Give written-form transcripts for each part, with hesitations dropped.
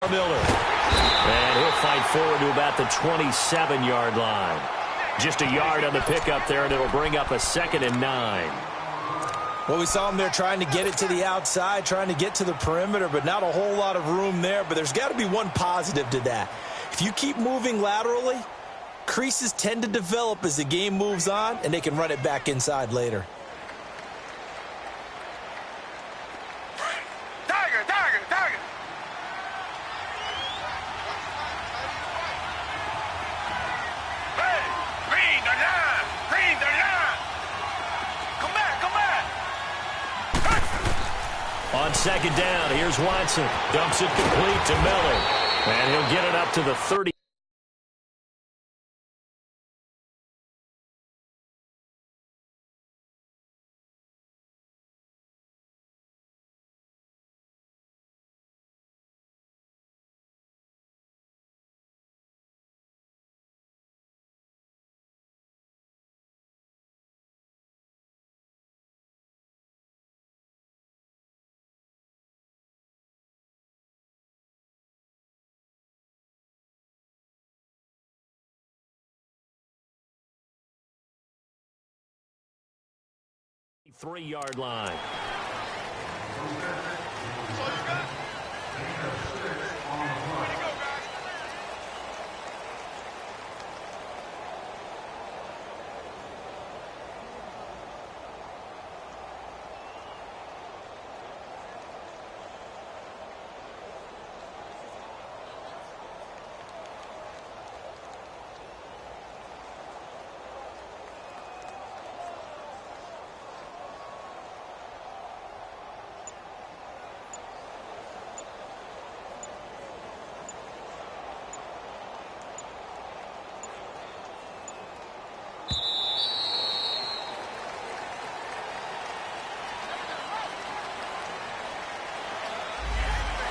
Miller. And he'll fight forward to about the 27-yard line. Just a yard on the pickup there, and it'll bring up a 2nd and 9. Well, we saw him there trying to get it to the outside, trying to get to the perimeter, but not a whole lot of room there. But there's got to be one positive to that. If you keep moving laterally, creases tend to develop as the game moves on, and they can run it back inside later. On 2nd down, here's Watson. Dumps it complete to Miller. And he'll get it up to the 30. Three-yard line.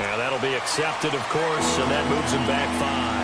Yeah, that'll be accepted, of course, and that moves him back 5.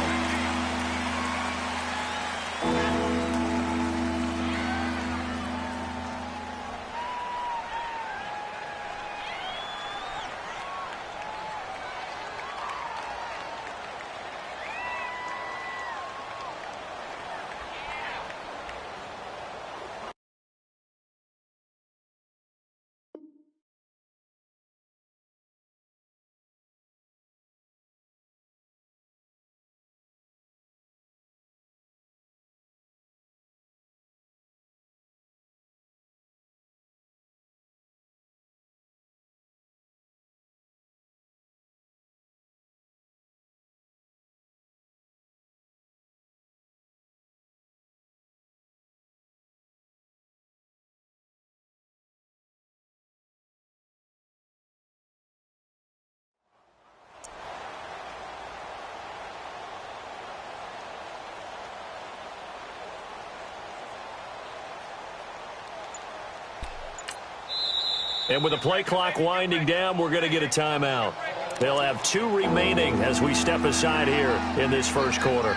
And with the play clock winding down, we're going to get a timeout. They'll have 2 remaining as we step aside here in this first quarter.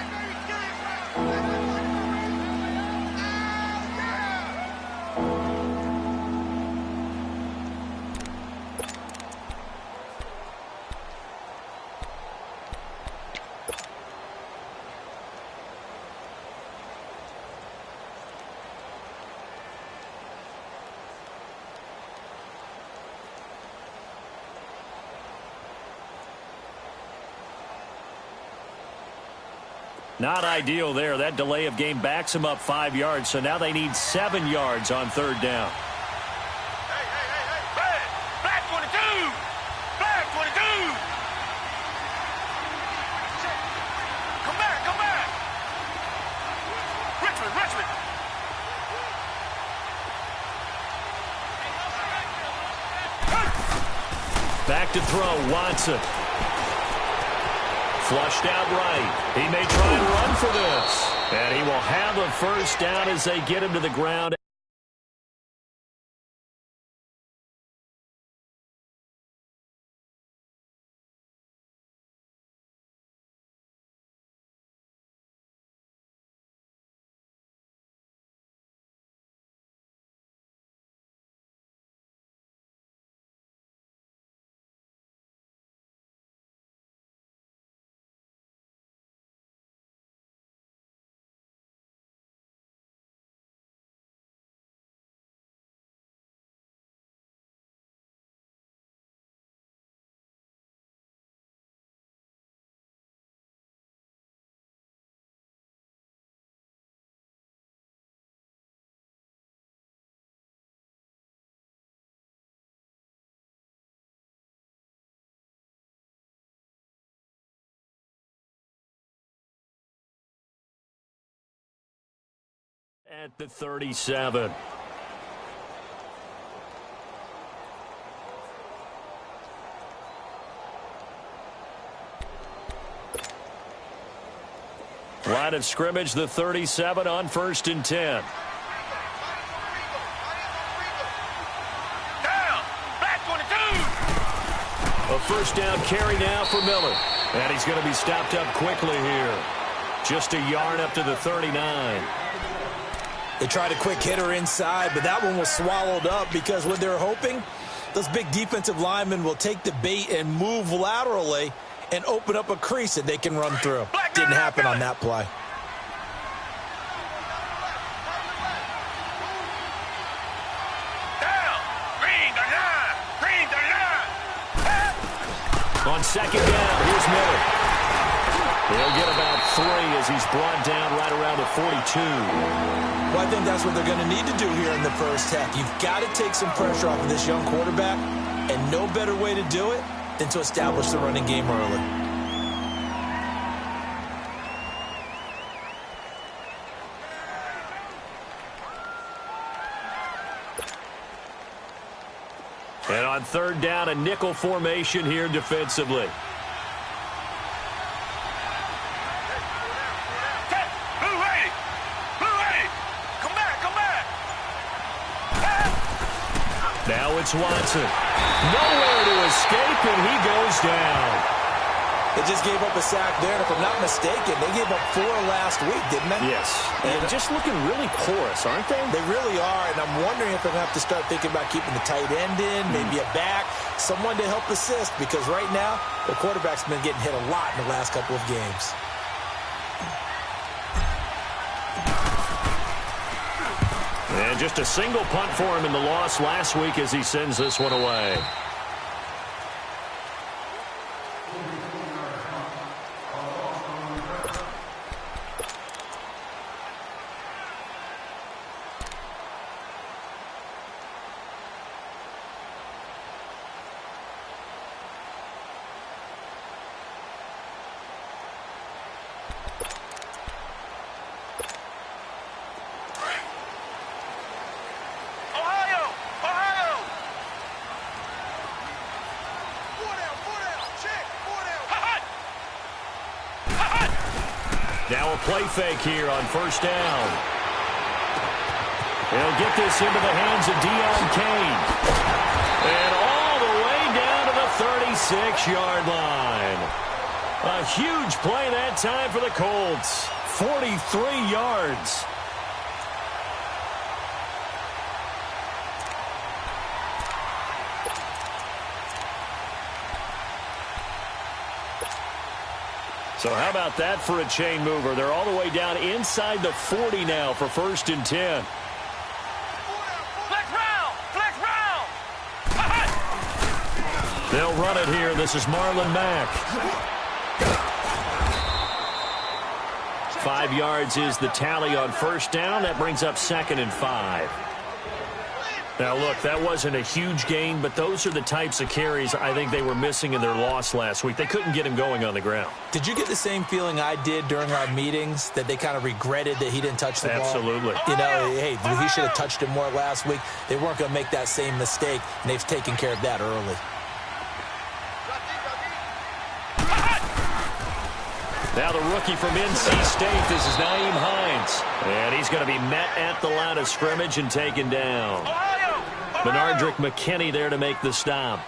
Not ideal there. That delay of game backs them up 5 yards, so now they need 7 yards on 3rd down. Hey, Black 22! Black 22! Come back! Richmond! Back to throw, Watson. Flushed out right. He may try and run for this. And he will have a first down as they get him to the ground. At the 37. Line of scrimmage, the 37 on 1st and 10. Down. Back 22. A first down carry now for Miller. And he's going to be stopped up quickly here. Just a yard up to the 39. They tried a quick hitter inside, but that one was swallowed up because what they're hoping, those big defensive linemen will take the bait and move laterally and open up a crease that they can run through. Didn't happen on that play. Down. Green the line. Green the line. On second down, here's Miller. He'll get about 3 as he's brought down right around the 42. Well, I think that's what they're going to need to do here in the first half. You've got to take some pressure off of this young quarterback, and no better way to do it than to establish the running game early. And on third down, a nickel formation here defensively. Now it's Watson. Nowhere to escape, and he goes down. They just gave up a sack there, and if I'm not mistaken, they gave up 4 last week, didn't they? Yes. And just looking really porous, aren't they? They really are, and I'm wondering if they're going to have to start thinking about keeping the tight end in, maybe a back, someone to help assist, because right now, the quarterback's been getting hit a lot in the last couple of games. And just a single punt for him in the loss last week as he sends this one away. Now a play fake here on first down. They'll get this into the hands of Deion Kane. And all the way down to the 36-yard line. A huge play that time for the Colts. 43 yards. So how about that for a chain mover? They're all the way down inside the 40 now for 1st and 10. Flex round! Flex round! They'll run it here. This is Marlon Mack. 5 yards is the tally on first down. That brings up 2nd and 5. Now, look, that wasn't a huge gain, but those are the types of carries I think they were missing in their loss last week. They couldn't get him going on the ground. Did you get the same feeling I did during our meetings, that they kind of regretted that he didn't touch the ball? Absolutely. You know, hey, he should have touched it more last week. They weren't going to make that same mistake, and they've taken care of that early. Now the rookie from NC State, this is Nyheim Hines. And he's going to be met at the line of scrimmage and taken down. Benardrick McKinney there to make the stop.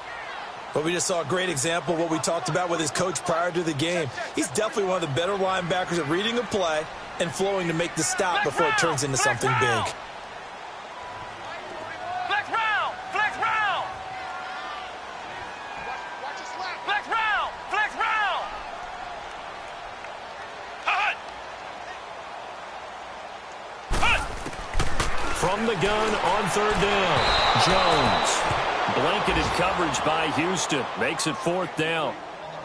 But we just saw a great example of what we talked about with his coach prior to the game. He's definitely one of the better linebackers at reading a play and flowing to make the stop before it turns into something big. Flex round! Flex round! Flex round! Flex round! From the gun on third down, Jones. Blanketed coverage by Houston. Makes it 4th down.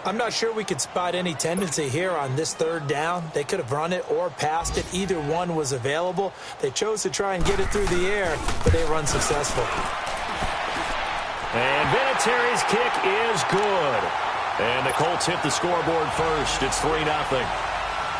I'm not sure we could spot any tendency here on this third down. They could have run it or passed it. Either one was available. They chose to try and get it through the air, but they were unsuccessful. And Vinatieri's kick is good. And the Colts hit the scoreboard first. It's 3-0.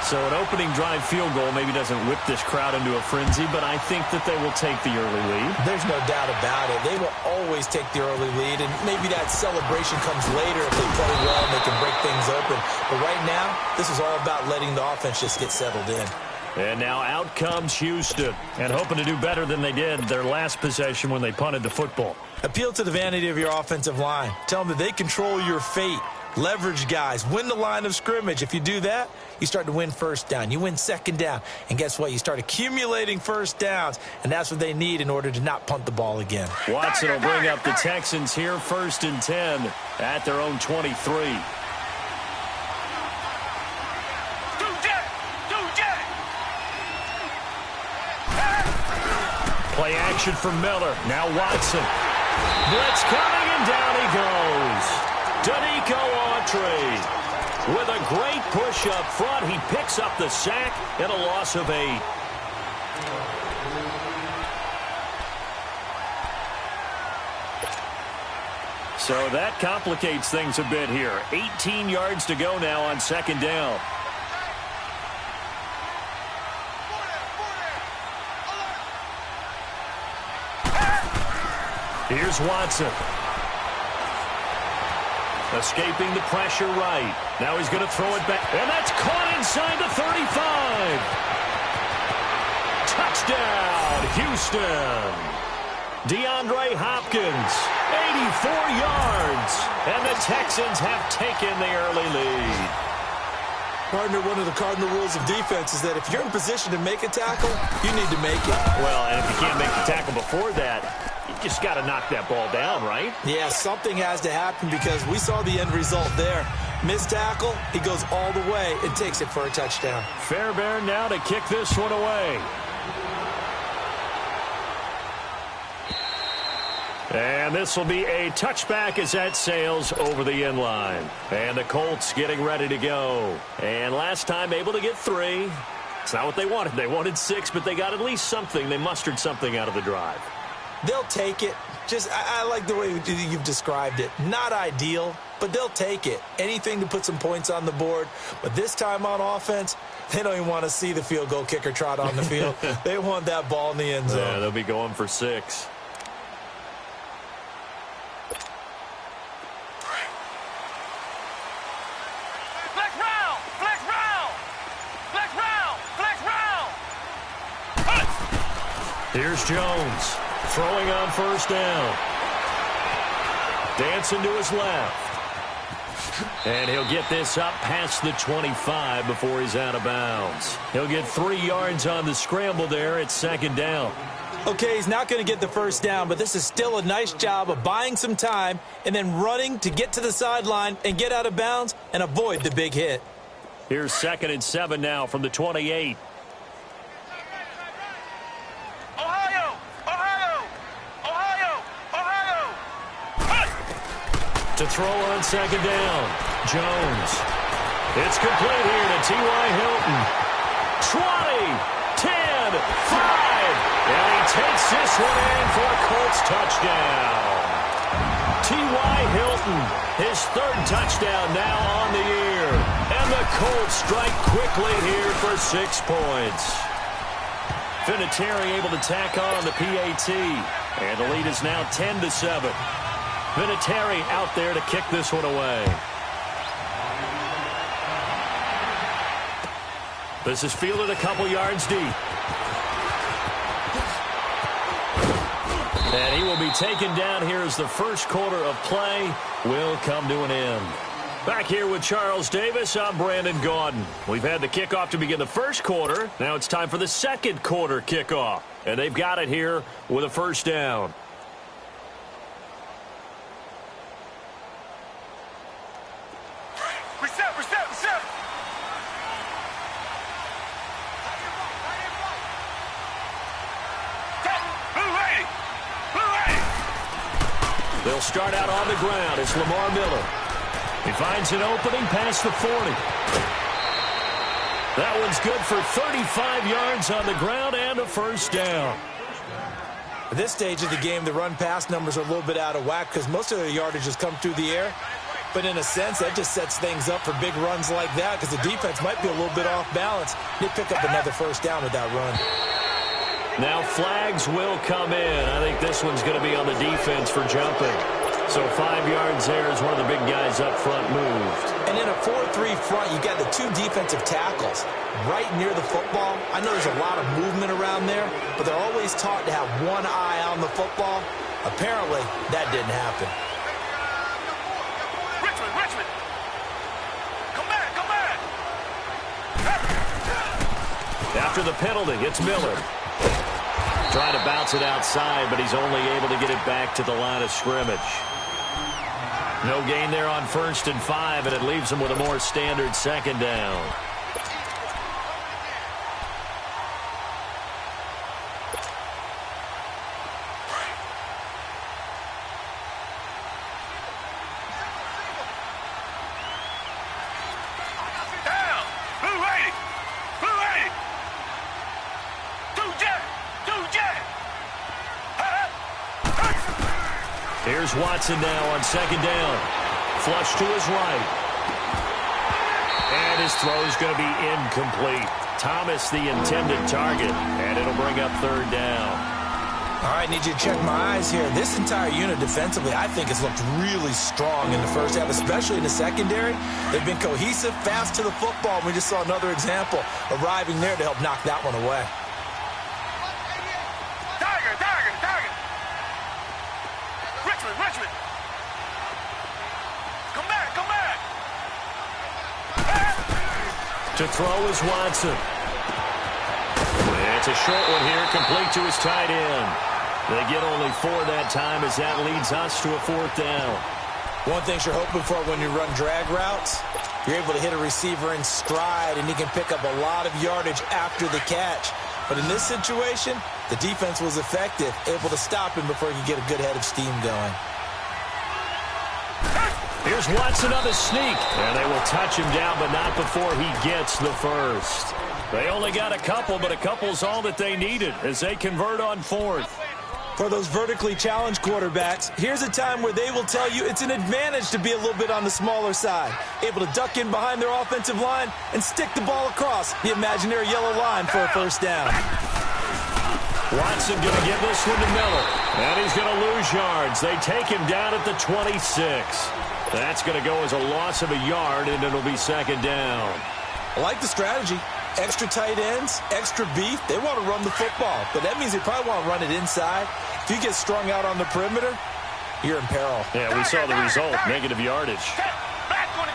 So an opening drive field goal maybe doesn't whip this crowd into a frenzy, but I think that they will take the early lead. There's no doubt about it. They will always take the early lead, and maybe that celebration comes later if they play well and they can break things open. But right now, this is all about letting the offense just get settled in. And now out comes Houston, and hoping to do better than they did their last possession when they punted the football. Appeal to the vanity of your offensive line. Tell them that they control your fate. Leverage guys. Win the line of scrimmage. If you do that, you start to win first down. You win second down. And guess what? You start accumulating first downs. And that's what they need in order to not punt the ball again. Watson will bring up the Texans here 1st and 10 at their own 23. Play action for Miller. Now Watson. Blitz coming, and down he goes. Danico Autry with a great push up front. He picks up the sack and a loss of 8. So that complicates things a bit here. 18 yards to go now on 2nd down. Here's Watson. Escaping the pressure right. Now he's going to throw it back. And that's caught inside the 35. Touchdown, Houston. DeAndre Hopkins, 84 yards. And the Texans have taken the early lead. Partner, one of the cardinal rules of defense is that if you're in position to make a tackle, you need to make it. Well, and if you can't make the tackle before that, you just got to knock that ball down, right? Yeah, something has to happen because we saw the end result there. Missed tackle, he goes all the way and takes it for a touchdown. Fairbairn now to kick this one away. And this will be a touchback as that sails over the end line. And the Colts getting ready to go. And last time able to get 3. It's not what they wanted. They wanted 6, but they got at least something. They mustered something out of the drive. They'll take it. I like the way you've described it. Not ideal, but they'll take it. Anything to put some points on the board. But this time on offense, they don't even want to see the field goal kicker trot on the field. They want that ball in the end zone. Yeah, they'll be going for 6. Here's Jones, throwing on 1st down. Dancing to his left. And he'll get this up past the 25 before he's out of bounds. He'll get 3 yards on the scramble there at 2nd down. Okay, he's not going to get the 1st down, but this is still a nice job of buying some time and then running to get to the sideline and get out of bounds and avoid the big hit. Here's 2nd and 7 now from the 28. To throw on 2nd down. Jones. It's complete here to T.Y. Hilton. 20, 10, 5. And he takes this one in for a Colts touchdown. T.Y. Hilton, his 3rd touchdown now on the year. And the Colts strike quickly here for 6 points. Vinatieri able to tack on the PAT. And the lead is now 10-7. Vinatieri out there to kick this one away. This is fielded a couple yards deep. And he will be taken down here as the 1st quarter of play will come to an end. Back here with Charles Davis, I'm Brandon Gaudin. We've had the kickoff to begin the 1st quarter. Now it's time for the 2nd quarter kickoff. And they've got it here with a 1st down. They'll start out on the ground. It's Lamar Miller. He finds an opening past the 40. That one's good for 35 yards on the ground and a 1st down. At this stage of the game, the run-pass numbers are a little bit out of whack because most of the yardage has come through the air. But in a sense, that just sets things up for big runs like that because the defense might be a little bit off balance. They pick up another first down with that run. Now flags will come in. I think this one's going to be on the defense for jumping. So 5 yards there as one of the big guys up front moved. And in a 4-3 front, you got the 2 defensive tackles right near the football. I know there's a lot of movement around there, but they're always taught to have one eye on the football. Apparently, that didn't happen. Richmond! Come back! After the penalty, it's Miller. Trying to bounce it outside, but he's only able to get it back to the line of scrimmage. No gain there on 1st and 5, and it leaves them with a more standard second down. Here's Watson now on 2nd down. Flush to his right. And his throw is going to be incomplete. Thomas the intended target, and it'll bring up 3rd down. All right, need you to check my eyes here. This entire unit defensively, I think, has looked really strong in the first half, especially in the secondary. They've been cohesive, fast to the football. We just saw another example arriving there to help knock that one away. Richmond! Come back! To throw is Watson. It's a short one here, complete to his tight end. They get only 4 that time as that leads us to a 4th down. One thing you're hoping for when you run drag routes, you're able to hit a receiver in stride, and he can pick up a lot of yardage after the catch. But in this situation, the defense was effective, able to stop him before he could get a good head of steam going. Here's Watson on the sneak, and they will touch him down, but not before he gets the first. They only got a couple, but a couple's all that they needed as they convert on 4th. For those vertically challenged quarterbacks, here's a time where they will tell you it's an advantage to be a little bit on the smaller side, able to duck in behind their offensive line and stick the ball across the imaginary yellow line for a first down. Watson going to give this one to Miller, and he's going to lose yards. They take him down at the 26. That's going to go as a loss of a yard, and it'll be 2nd down. I like the strategy. Extra tight ends, extra beef. They want to run the football, but that means they probably want to run it inside. If you get strung out on the perimeter, you're in peril. Yeah, we saw the result, negative yardage. Back 22!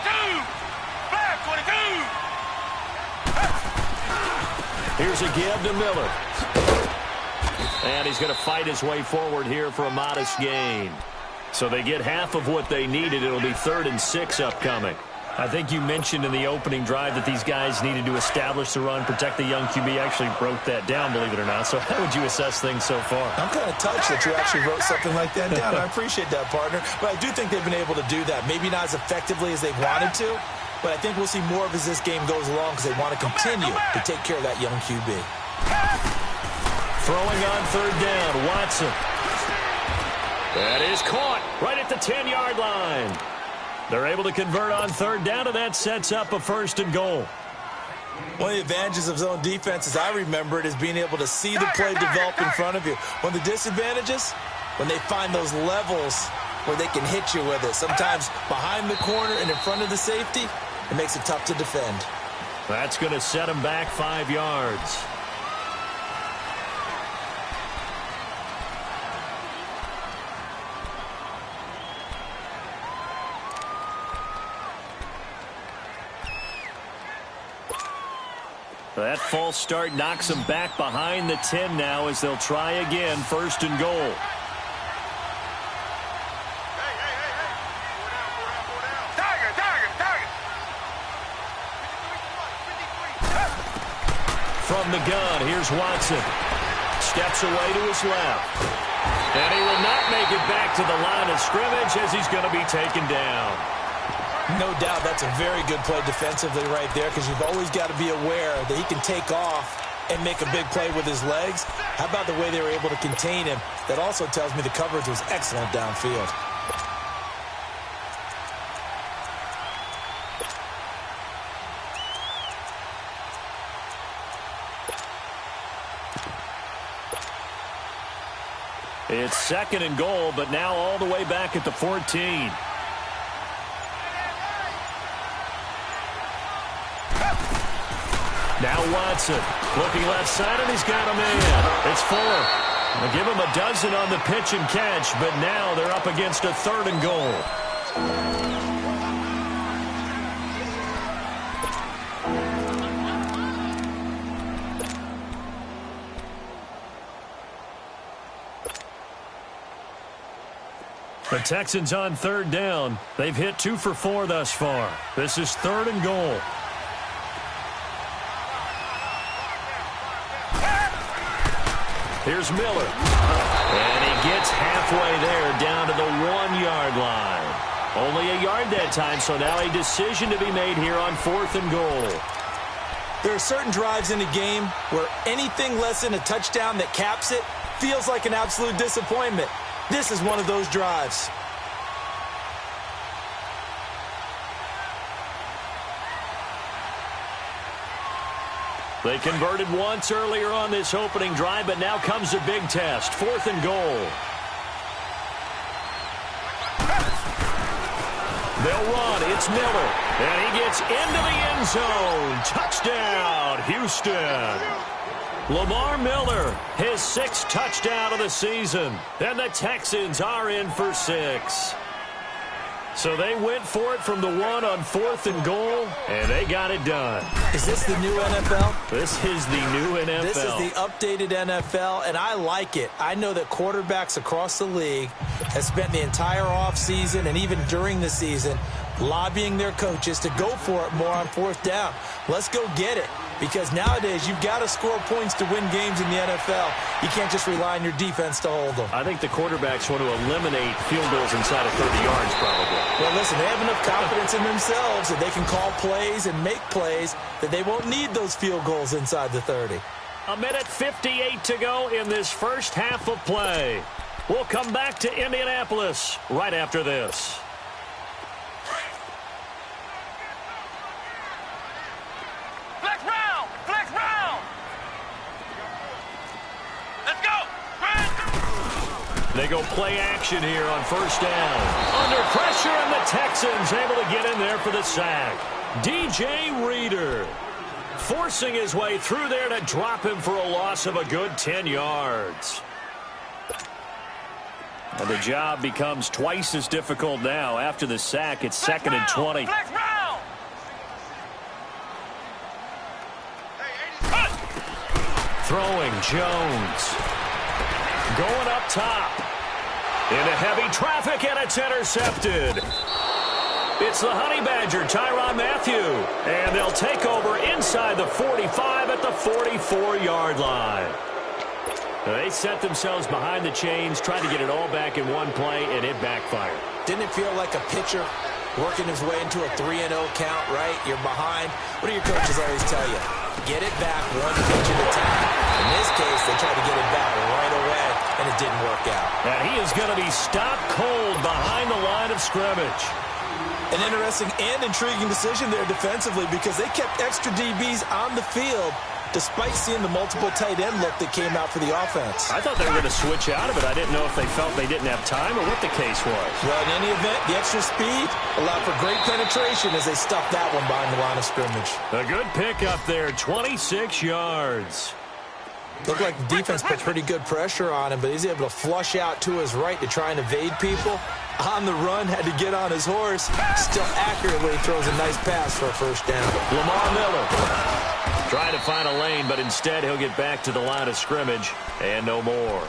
Here's a give to Miller. And he's going to fight his way forward here for a modest gain. So they get half of what they needed. It'll be 3rd and 6 upcoming. I think you mentioned in the opening drive that these guys needed to establish the run, protect the young QB. Actually broke that down, believe it or not. So how would you assess things so far? I'm kind of touched that you actually wrote something like that down. I appreciate that, partner. But I do think they've been able to do that. Maybe not as effectively as they wanted to, but I think we'll see more of as this game goes along because they want to continue to take care of that young QB. Throwing on 3rd down, Watson. That is caught right at the 10-yard line. They're able to convert on 3rd down, and that sets up a 1st and goal. One of the advantages of zone defense, as I remember it, is being able to see the play develop in front of you. One of the disadvantages, when they find those levels where they can hit you with it. Sometimes behind the corner and in front of the safety, it makes it tough to defend. That's going to set them back 5 yards. That false start knocks them back behind the 10 now as they'll try again, 1st and goal. From the gun, here's Watson. Steps away to his left. And he will not make it back to the line of scrimmage as he's going to be taken down. No doubt that's a very good play defensively right there because you've always got to be aware that he can take off and make a big play with his legs. How about the way they were able to contain him? That also tells me the coverage was excellent downfield. It's 2nd and goal, but now all the way back at the 14. Now Watson looking left side, and he's got a man. It's Fuller. They'll give him a dozen on the pitch and catch, but now they're up against a 3rd and goal. The Texans on 3rd down. They've hit 2 for 4 thus far. This is 3rd and goal. Here's Miller. And he gets halfway there down to the 1-yard line. Only a yard that time, so now a decision to be made here on 4th and goal. There are certain drives in a game where anything less than a touchdown that caps it feels like an absolute disappointment. This is one of those drives. They converted once earlier on this opening drive, but now comes a big test. 4th and goal. They'll run. It's Miller. And he gets into the end zone. Touchdown, Houston. Lamar Miller, his 6th touchdown of the season. And the Texans are in for 6. So they went for it from the 1 on 4th and goal, and they got it done. Is this the new NFL? This is the new NFL. This is the updated NFL, and I like it. I know that quarterbacks across the league have spent the entire offseason and even during the season lobbying their coaches to go for it more on 4th down. Let's go get it. Because nowadays, you've got to score points to win games in the NFL. You can't just rely on your defense to hold them. I think the quarterbacks want to eliminate field goals inside of 30 yards, probably. Well, listen, they have enough confidence in themselves that they can call plays and make plays that they won't need those field goals inside the 30. 1:58 to go in this first half of play. We'll come back to Indianapolis right after this. They go play action here on 1st down. Under pressure, and the Texans able to get in there for the sack. DJ Reader forcing his way through there to drop him for a loss of a good 10 yards. And the job becomes twice as difficult now. After the sack, it's 2nd and 20. Throwing Jones. Going up top. Into heavy traffic, and it's intercepted. It's the Honey Badger, Tyrann Mathieu. And they'll take over inside the 45 at the 44-yard line. They set themselves behind the chains, tried to get it all back in one play, and it backfired. Didn't it feel like a pitcher working his way into a 3-0 count, right? You're behind. What do your coaches always tell you? Get it back one pitch at a time. In this case, they tried to get it back right away, and it didn't work out. And he is going to be stopped cold behind the line of scrimmage. An interesting and intriguing decision there defensively because they kept extra DBs on the field despite seeing the multiple tight end look that came out for the offense. I thought they were going to switch out of it. I didn't know if they felt they didn't have time or what the case was. Well, in any event, the extra speed allowed for great penetration as they stuffed that one behind the line of scrimmage. A good pick up there, 26 yards. Looked like the defense put pretty good pressure on him, but he's able to flush out to his right to try and evade people. On the run, had to get on his horse. Still accurately throws a nice pass for a 1st down. Lamar Miller trying to find a lane, but instead he'll get back to the line of scrimmage and no more.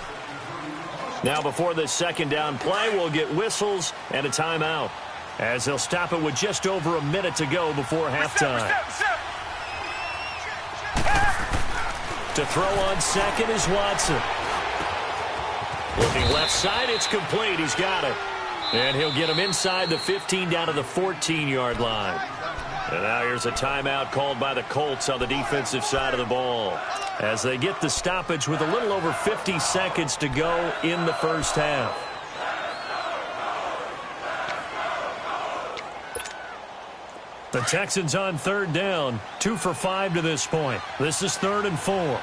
Now before this 2nd down play, we'll get whistles and a timeout as they'll stop it with just over a minute to go before halftime. To throw on 2nd is Watson. Looking left side, it's complete. He's got it. And he'll get him inside the 15 down to the 14-yard line. And now here's a timeout called by the Colts on the defensive side of the ball as they get the stoppage with a little over 50 seconds to go in the first half. The Texans on 3rd down, 2 for 5 to this point. This is 3rd and 4.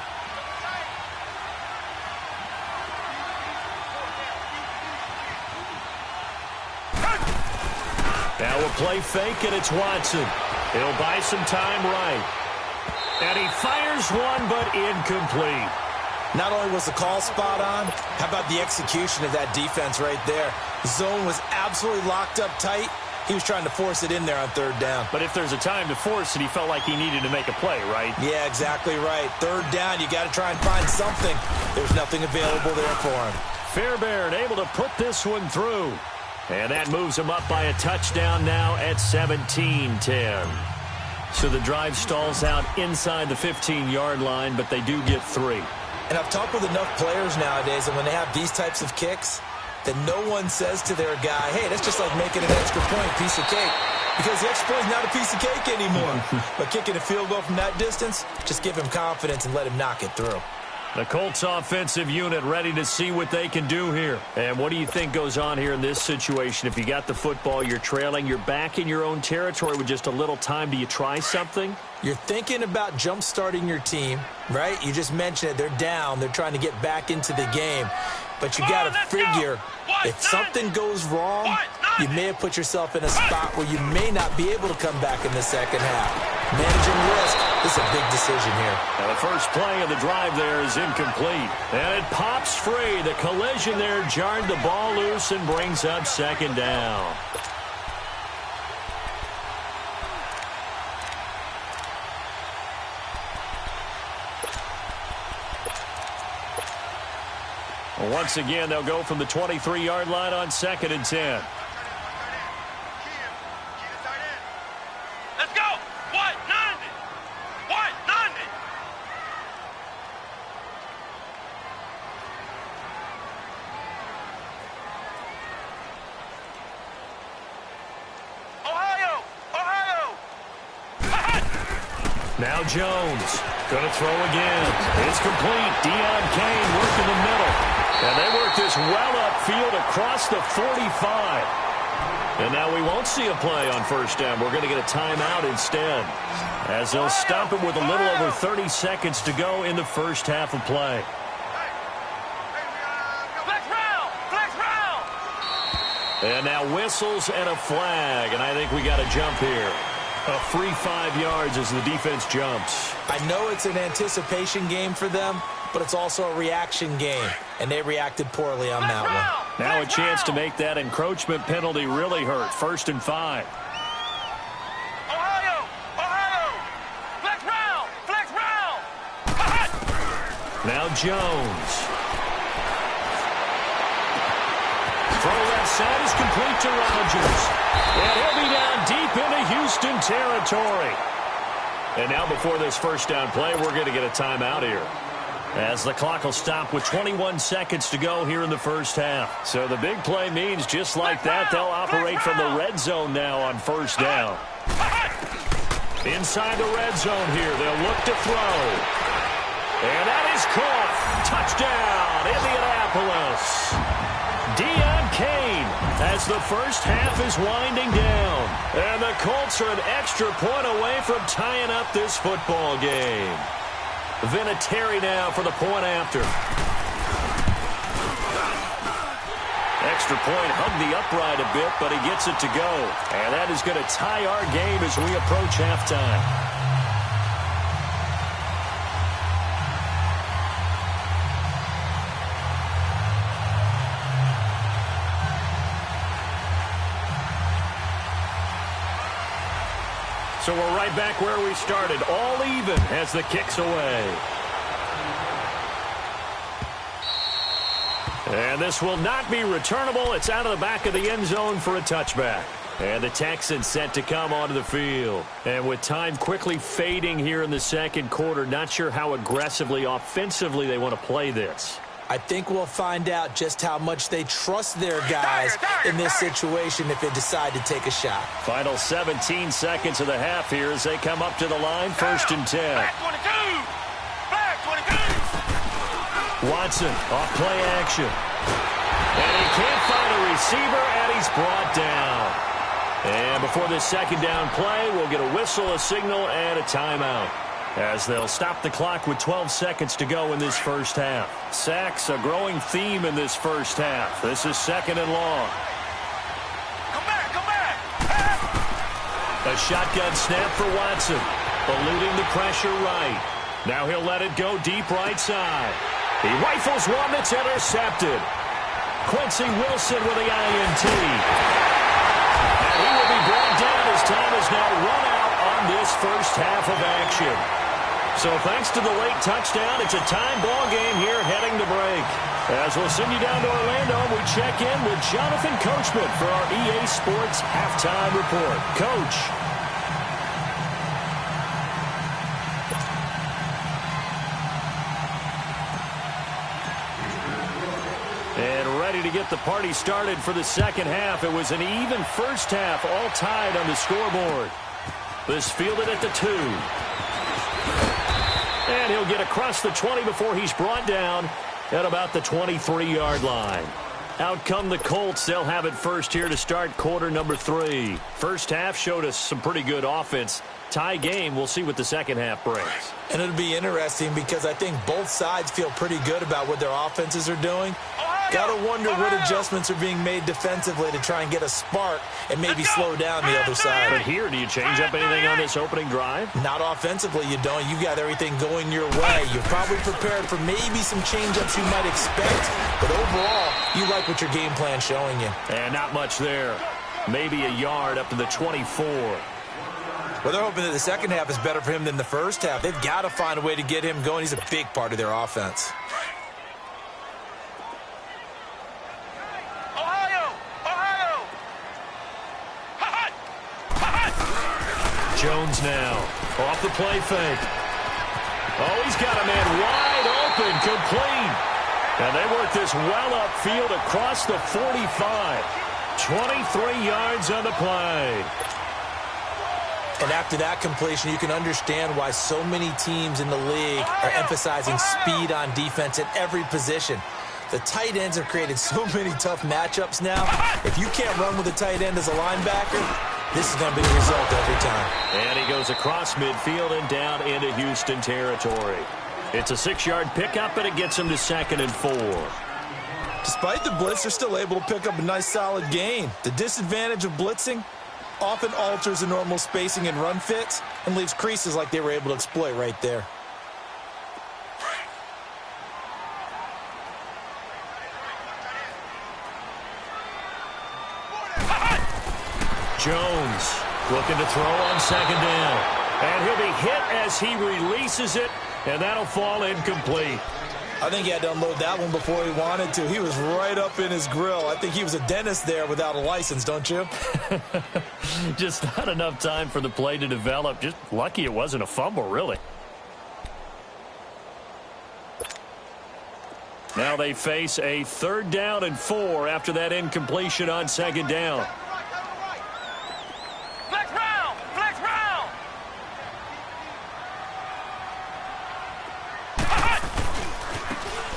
play fake, and it's Watson. He'll buy some time right. And he fires one, but incomplete. Not only was the call spot on, how about the execution of that defense right there? The zone was absolutely locked up tight. He was trying to force it in there on third down. But if there's a time to force it, he felt like he needed to make a play, right? Yeah, exactly right. Third down, you got to try and find something. There's nothing available there for him. Fairbairn able to put this one through. And that moves him up by a touchdown now at 17-10. So the drive stalls out inside the 15-yard line, but they do get 3. And I've talked with enough players nowadays, and when they have these types of kicks, that no one says to their guy, hey, that's just like making an extra point, piece of cake. Because the extra point is not a piece of cake anymore. But kicking a field goal from that distance, just give him confidence and let him knock it through. The Colts offensive unit ready to see what they can do here. And what do you think goes on here in this situation? If you got the football, you're trailing, you're back in your own territory with just a little time. Do you try something? You're thinking about jump-starting your team, right? You just mentioned it. They're down. They're trying to get back into the game. But you got to figure, if something goes wrong, you may have put yourself in a spot where you may not be able to come back in the second half. Managing risk is a big decision here. Now the first play of the drive there is incomplete. And it pops free. The collision there jarred the ball loose and brings up second down. Once again, they'll go from the 23-yard line on 2nd and 10. Let's go! What? 90! What? 90! Ohio! Ohio! Now Jones going to throw again. It's complete. Deion Kane working the middle. And they work this well upfield across the 45. And now we won't see a play on first down. We're going to get a timeout instead, as they'll stop it with a little over 30 seconds to go in the first half of play. Flex round! Flex round! And now whistles and a flag. And I think we got a jump here. A free 5 yards as the defense jumps. I know it's an anticipation game for them, but it's also a reaction game, and they reacted poorly on that one. Now a chance to make that encroachment penalty really hurt. 1st and 5. Ohio! Ohio! Flex round! Flex round! Now Jones. Throw left side is complete to Rodgers. And he'll be down deep into Houston territory. And now before this first down play, we're going to get a timeout here, as the clock will stop with 21 seconds to go here in the first half. So the big play means just like that, they'll operate from the red zone now on first down. Inside the red zone here, they'll look to throw. And that is caught. Touchdown, Indianapolis. Deion Kane, as the first half is winding down. And the Colts are an extra point away from tying up this football game. Vinatieri now for the point after. Extra point hugged the upright a bit, but he gets it to go. And that is going to tie our game as we approach halftime. So we're right back where we started, all even as the kick's away. And this will not be returnable. It's out of the back of the end zone for a touchback. And the Texans set to come onto the field. And with time quickly fading here in the second quarter, not sure how aggressively, offensively they want to play this. I think we'll find out just how much they trust their guys in this situation if they decide to take a shot. Final 17 seconds of the half here as they come up to the line, 1st and 10. Back 22! Back 22! Watson off play action. And he can't find a receiver, and he's brought down. And before this second down play, we'll get a whistle, a signal, and a timeout, as they'll stop the clock with 12 seconds to go in this first half. Sacks, a growing theme in this first half. This is 2nd and long. Come back! Come back! A shotgun snap for Watson. Eluding the pressure right. Now he'll let it go deep right side. He rifles one that's intercepted. Quincy Wilson with the INT. And he will be brought down as time has now run out on this first half of action. So thanks to the late touchdown, it's a tie ball game here heading to break. As we'll send you down to Orlando, we check in with Jonathan Coachman for our EA Sports Halftime Report. Coach. And ready to get the party started for the second half. It was an even first half, all tied on the scoreboard. This fielded at the 2. And he'll get across the 20 before he's brought down at about the 23-yard line. Out come the Colts. They'll have it first here to start quarter number 3. First half showed us some pretty good offense. Tie game. We'll see what the second half brings. And it'll be interesting because I think both sides feel pretty good about what their offenses are doing. Got to wonder what adjustments are being made defensively to try and get a spark and maybe slow down the other side. But here, do you change up anything on this opening drive? Not offensively, you don't. You got everything going your way. You're probably prepared for maybe some change-ups you might expect. But overall, you like what your game plan's showing you. And not much there. Maybe a yard up to the 24. Well, they're hoping that the second half is better for him than the first half. They've got to find a way to get him going. He's a big part of their offense. Jones now off the play fake. Oh, he's got a man wide open, complete. And they work this well upfield across the 45. 23 yards on the play. And after that completion, you can understand why so many teams in the league are emphasizing speed on defense at every position. The tight ends have created so many tough matchups now. If you can't run with a tight end as a linebacker, this is going to be the result every time. And he goes across midfield and down into Houston territory. It's a 6-yard pickup, and it gets him to 2nd and 4. Despite the blitz, they're still able to pick up a nice solid gain. The disadvantage of blitzing often alters the normal spacing and run fits and leaves creases like they were able to exploit right there. Jones looking to throw on 2nd down. And he'll be hit as he releases it, and that'll fall incomplete. I think he had to unload that one before he wanted to. He was right up in his grill. I think he was a dentist there without a license, don't you? Just not enough time for the play to develop. Just lucky it wasn't a fumble, really. Now they face a 3rd down and 4 after that incompletion on 2nd down.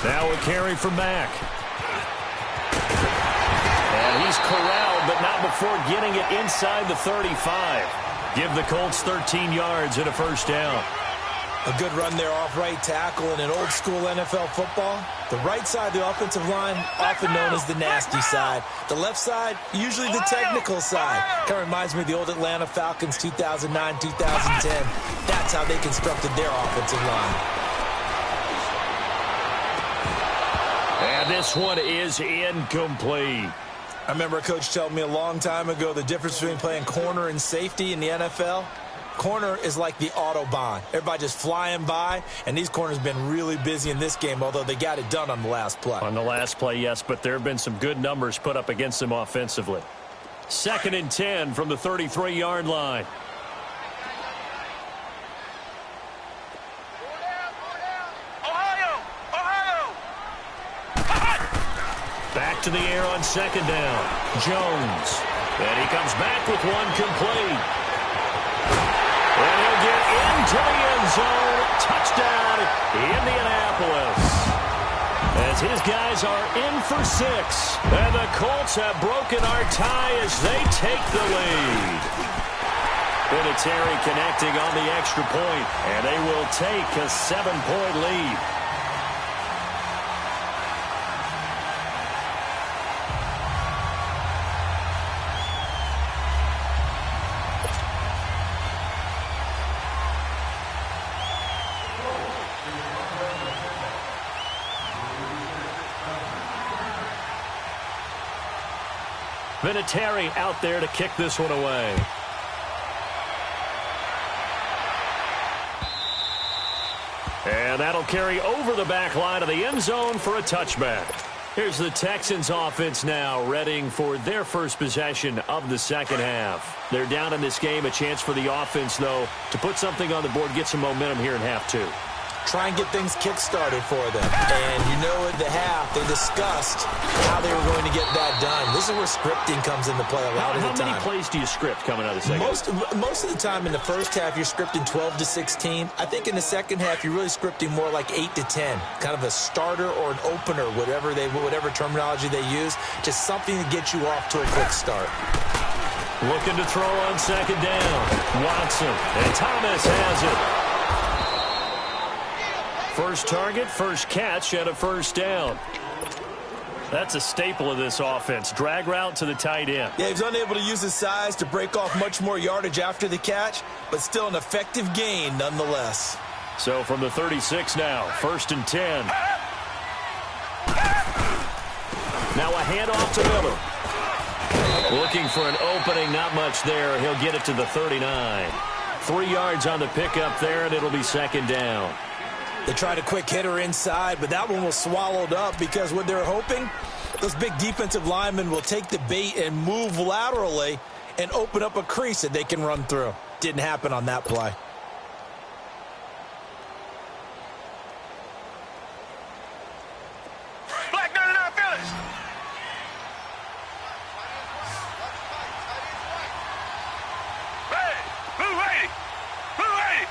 Now a carry for Mack. And he's corralled, but not before getting it inside the 35. Give the Colts 13 yards and a 1st down. A good run there off right tackle in an old-school NFL football. The right side of the offensive line, often known as the nasty side. The left side, usually the technical side. Kind of reminds me of the old Atlanta Falcons 2009, 2010. That's how they constructed their offensive line. And this one is incomplete. I remember a coach telling me a long time ago the difference between playing corner and safety in the NFL. Corner is like the Autobahn. Everybody just flying by, and these corners have been really busy in this game, although they got it done on the last play. On the last play, yes, but there have been some good numbers put up against them offensively. 2nd and 10 from the 33-yard line. Back to the air on 2nd down. Jones. And he comes back with one complete. And he'll get into the end zone. Touchdown, Indianapolis. As his guys are in for 6. And the Colts have broken our tie as they take the lead. Vinatieri connecting on the extra point. And they will take a 7-point lead. Vinatieri out there to kick this one away. And that'll carry over the back line of the end zone for a touchback. Here's the Texans offense now, readying for their first possession of the second half. They're down in this game. A chance for the offense, though, to put something on the board, get some momentum here in half two. Try and get things kick-started for them. And you know at the half, they discussed how they were going to get that done. This is where scripting comes into play a lot of the time. How many plays do you script coming out of the second half? Most of the time in the first half, you're scripting 12 to 16. I think in the second half, you're really scripting more like 8 to 10. Kind of a starter or an opener, whatever terminology they use. Just something to get you off to a quick start. Looking to throw on second down. Watson, and Thomas has it. First target, first catch, and a first down. That's a staple of this offense. Drag route to the tight end. Yeah, he was unable to use his size to break off much more yardage after the catch, but still an effective gain nonetheless. So from the 36 now, 1st and 10. Now a handoff to Miller. Looking for an opening, not much there. He'll get it to the 39. 3 yards on the pickup there, and it'll be second down. They tried a quick hitter inside, but that one was swallowed up because what they're hoping, those big defensive linemen will take the bait and move laterally and open up a crease that they can run through. Didn't happen on that play. Black 99 Phillies. Hey, who ready? Who ready?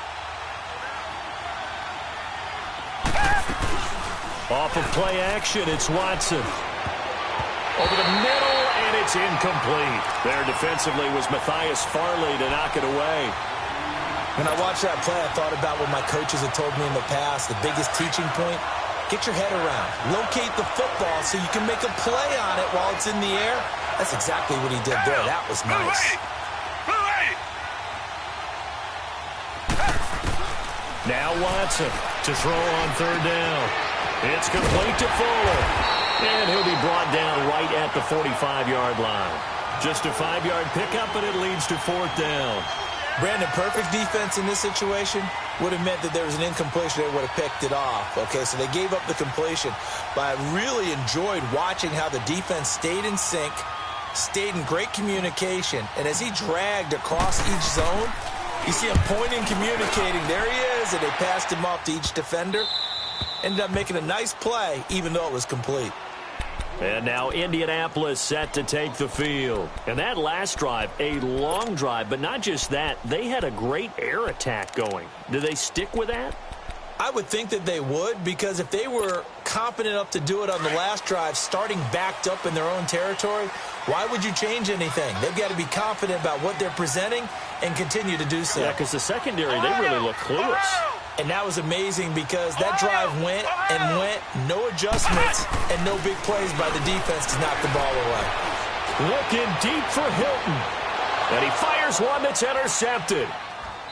Off of play action, it's Watson. Over the middle, and it's incomplete. There defensively was Matthias Farley to knock it away. When I watched that play, I thought about what my coaches had told me in the past. The biggest teaching point, get your head around. Locate the football so you can make a play on it while it's in the air. That's exactly what he did there. That was nice. Who ready? Now Watson to throw on third down. It's complete to Fuller. And he'll be brought down right at the 45-yard line. Just a 5-yard pickup, and it leads to 4th down. Brandon, perfect defense in this situation would have meant that there was an incompletion. They would have picked it off. Okay, so they gave up the completion. But I really enjoyed watching how the defense stayed in sync, stayed in great communication. And as he dragged across each zone, you see him pointing, communicating. There he is, and they passed him off to each defender. Ended up making a nice play, even though it was complete. And now Indianapolis set to take the field. And that last drive, a long drive, but not just that. They had a great air attack going. Do they stick with that? I would think that they would, because if they were confident enough to do it on the last drive, starting backed up in their own territory, why would you change anything? They've got to be confident about what they're presenting and continue to do so. Yeah, because the secondary, they really look clueless. And that was amazing because that drive went and went, no adjustments, and no big plays by the defense to knock the ball away. Looking deep for Hilton. And he fires one that's intercepted.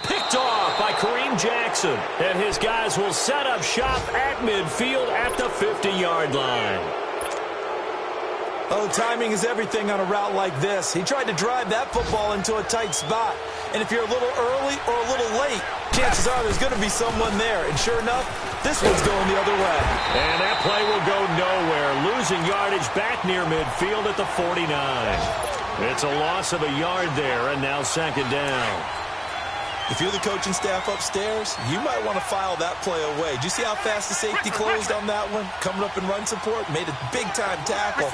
Picked off by Kareem Jackson. And his guys will set up shop at midfield at the 50-yard line. Oh, timing is everything on a route like this. He tried to drive that football into a tight spot. And if you're a little early or a little late, chances are there's going to be someone there. And sure enough, this one's going the other way. And that play will go nowhere. Losing yardage back near midfield at the 49. It's a loss of a yard there, and now second down. If you're the coaching staff upstairs, you might want to file that play away. Did you see how fast the safety closed on that one? Coming up in run support, made a big-time tackle.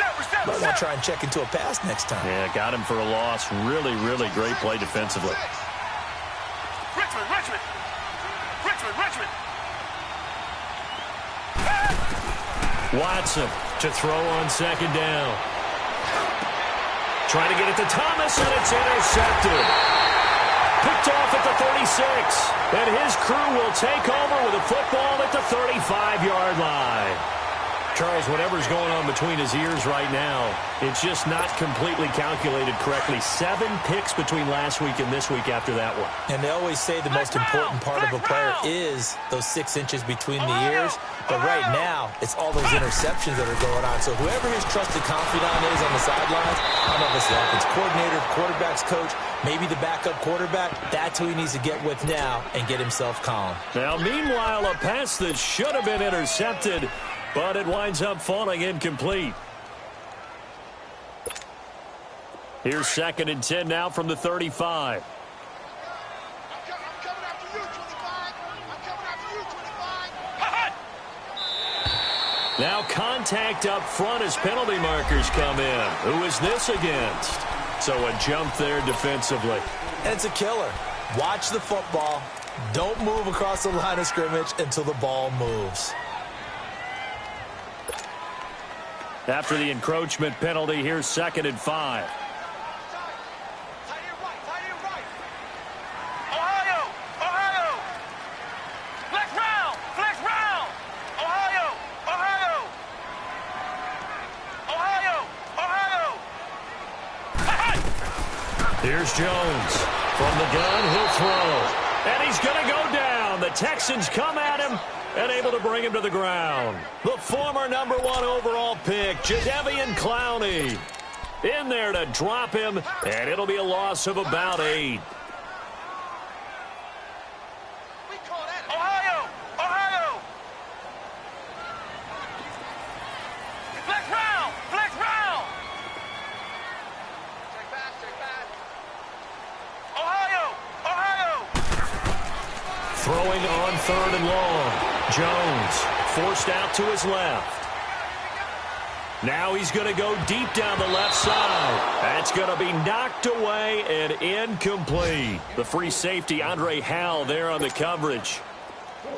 Might want to try and check into a pass next time. Yeah, got him for a loss. Really, really great play defensively. Richmond. Watson to throw on second down. Trying to get it to Thomas, and it's intercepted. Picked off at the 36, and his crew will take over with a football at the 35-yard line. Charles, whatever's going on between his ears right now, it's just not completely calculated correctly. 7 picks between last week and this week after that one. And they always say the most important part of a player is those 6 inches between the ears. But right now, it's all those interceptions that are going on. So whoever his trusted confidant is on the sidelines, I don't know if it's the offense coordinator, quarterback's coach, maybe the backup quarterback, that's who he needs to get with now and get himself calm. Now, meanwhile, a pass that should have been intercepted, but it winds up falling incomplete. Here's 2nd and 10 now from the 35. Now contact up front as penalty markers come in. Who is this against? So a jump there defensively. And it's a killer. Watch the football. Don't move across the line of scrimmage until the ball moves. After the encroachment penalty, here's 2nd and 5. Here's Jones. From the gun, he'll throw. And he's going to go down. The Texans come at him and able to bring him to the ground. The former #1 overall pick, Jadeveon Clowney, in there to drop him, and it'll be a loss of about 8. Throwing on 3rd and long. Jones forced out to his left. Now he's going to go deep down the left side. That's going to be knocked away and incomplete. The free safety, Andre Howell, there on the coverage.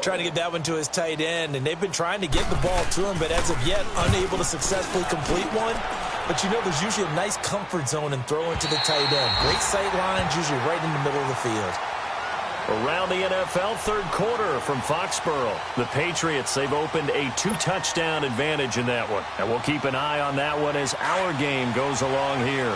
Trying to get that one to his tight end, and they've been trying to get the ball to him, but as of yet, unable to successfully complete one. But you know, there's usually a nice comfort zone in throwing to the tight end. Great sight lines, usually right in the middle of the field. Around the NFL, 3rd quarter from Foxborough. The Patriots, they've opened a 2-touchdown advantage in that one. And we'll keep an eye on that one as our game goes along here.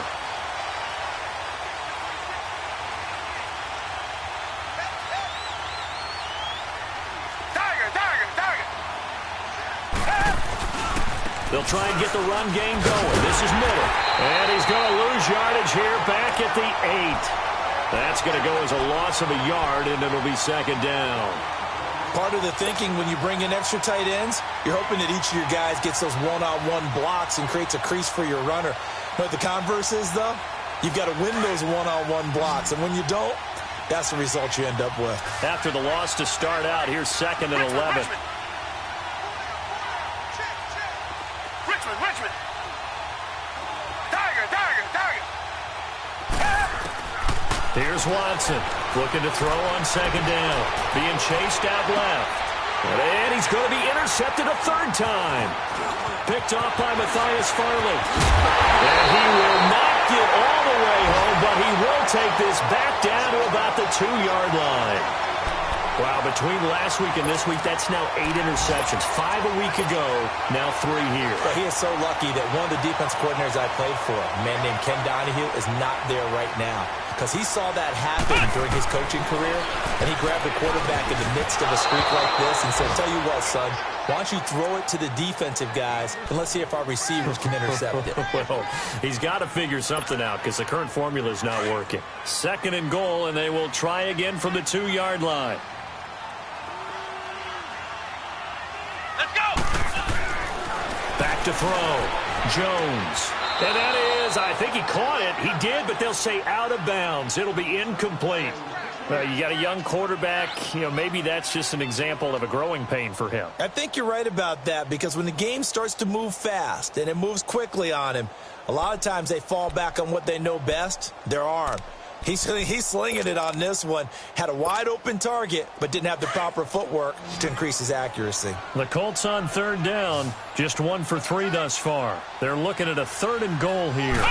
They'll try and get the run game going. This is Miller. And he's going to lose yardage here back at the 8. That's going to go as a loss of a yard, and it'll be 2nd down. Part of the thinking when you bring in extra tight ends, you're hoping that each of your guys gets those one-on-one blocks and creates a crease for your runner. But the converse is, though, you've got to win those one-on-one blocks. And when you don't, that's the result you end up with. After the loss to start out, here's 2nd and 11. Richmond. Here's Watson, looking to throw on 2nd down, being chased out left. And he's going to be intercepted a 3rd time. Picked off by Matthias Farley. And he will not get all the way home, but he will take this back down to about the 2-yard line. Wow, between last week and this week, that's now 8 interceptions. 5 a week ago, now 3 here. But he is so lucky that one of the defense coordinators I played for, a man named Ken Donahue, is not there right now. Because he saw that happen during his coaching career, and he grabbed the quarterback in the midst of a streak like this and said, tell you what, son, why don't you throw it to the defensive guys, and let's see if our receivers can intercept it. Well, he's got to figure something out because the current formula is not working. 2nd and goal, and they will try again from the 2-yard line. Back to throw. Jones. And that is, I think he caught it. He did, but they'll say out of bounds. It'll be incomplete. You got a young quarterback. Maybe that's just an example of a growing pain for him. I think you're right about that because when the game starts to move fast and it moves quickly on him, a lot of times they fall back on what they know best, their arm. He's slinging it on this one. Had a wide-open target, but didn't have the proper footwork to increase his accuracy. The Colts on 3rd down, just 1 for 3 thus far. They're looking at a 3rd and goal here.